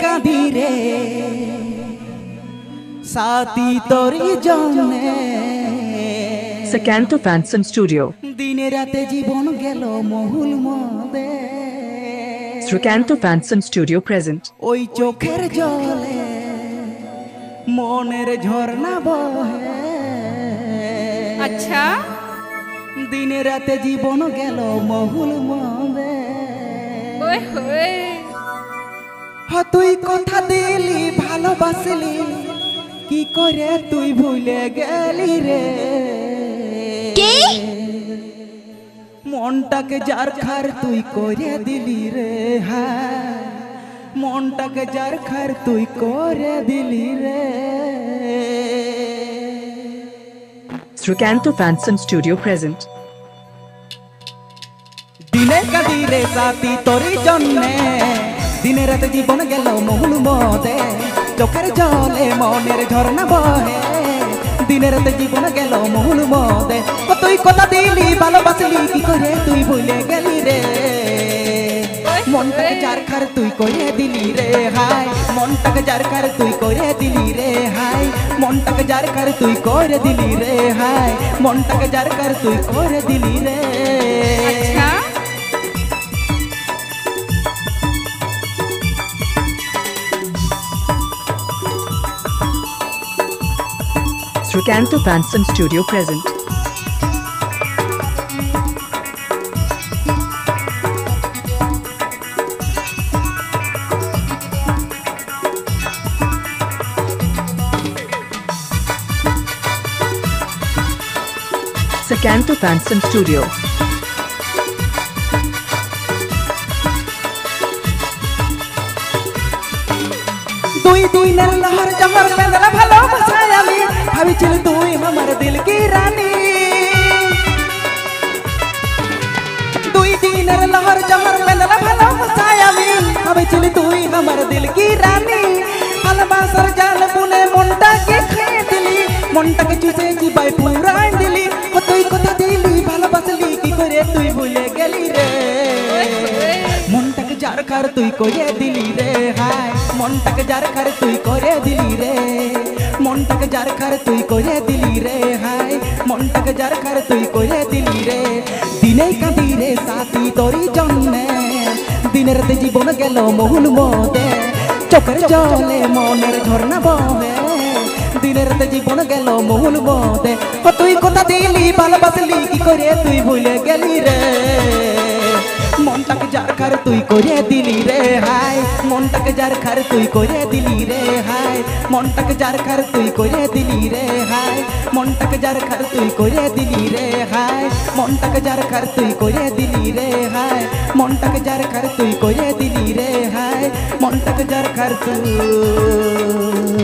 কাঁদি রে সাথী তোরি জন্যে Sakanto Fanson Studio. দিনে রাতে জীবন গেল মহুল মদে Sakanto Fanson Studio present. ওই চোখের জলে মনের ঝর্ণা বহে আচ্ছা দিনে রাতে জীবন গেল মহুল মদে ওই হোয়ে তুই কথা দিলি ভালোবাসলি কি করে তুই ভুলে গেলি রে মনটাকে যার খার তুই করে দিলি রে হ্যাঁ মনটাকে যার খার তুই করে দিলি রে Sakanto Fanson Studio present. দিনে কাঁদি রে সাথী তোরি জন্যে দিনে রাতে জীবন গেল মহুল মদে চোখের জলে মনের ঝর্ণা বহে দিনে রাতে জীবন গেল মহুল মদে তুই কথা দিলি ভালোবাসলি কি করে তুই ভুলে গেলি রে মনটাকে যার খার তুই করে দিলি রে হাই মনটাকে যার খার তুই করে দিলি রে হাই মনটাকে যার খার তুই করে দিলি রে হাই মনটাকে যার খার তুই করে দিলি রে আচ্ছা Sakanto Fanson Studio present. Sakanto Fanson Studio. দুই দিনের লহর জহর পেঁদলা ভালোবাসায় আমি ভাবিছিল তুই আমার দিল কি রানী দুই দিনের লহর জহর পেঁদলা ভালোবাসায় আমি ভাবিছিল তুই আমার দিল কি রানী ভালোবাসার জাল বুনে মনটাকে খেয়ে দিলি মনটাকে চুষে চিবাই পুরাই দিলি তুই কথা দিলি ভালোবাসলি কি করে তুই ভুলে গেলি রে মনটাকে যার খার তুই করে দিলি রে হাই মনটাকে যার খার তুই করে দিলি রে মনটাকে যার খার তুই করে দিলি রে হাই মনটাকে যার খার তুই করে দিলি রে দিনে কাঁদি রে সাথী তোরি জন্যে দিনের রাতে জীবন গেল মহুল মদে চোখের জলে মনের ঝর্ণা বহে দিনের রাতে জীবন গেল মহুল মদে তুই কথা দিলি ভালোবাসলি কি করে তুই ভুলে গেলি রে মনটাকে যার খার তুই করে দিলি রে হাই মনটাকে যার খার তুই করে দিলি রে হাই মনটাকে যার খার তুই করে দিলি রে হাই মনটাকে যার খার তুই করে দিলি রে হাই মনটাকে যার খার তুই করে দিলি রে হাই মনটাকে যার খার তুই করে দিলি রে হাই মনটাকে যার খার তুই